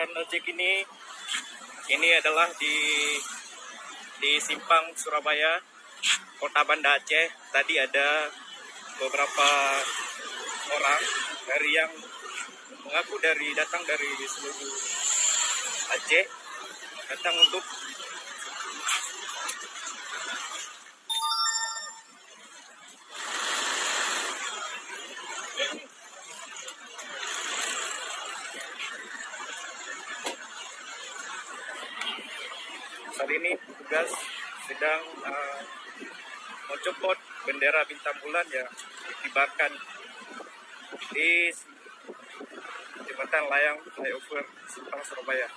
parkiran ojek ini adalah di Simpang Surabaya, Kota Banda Aceh. Tadi ada beberapa orang yang mengaku datang dari seluruh Aceh, datang untuk saat ini petugas sedang mencopot bendera bintang bulan yang dikibarkan di jembatan layang flyover Simpang Surabaya. Ya.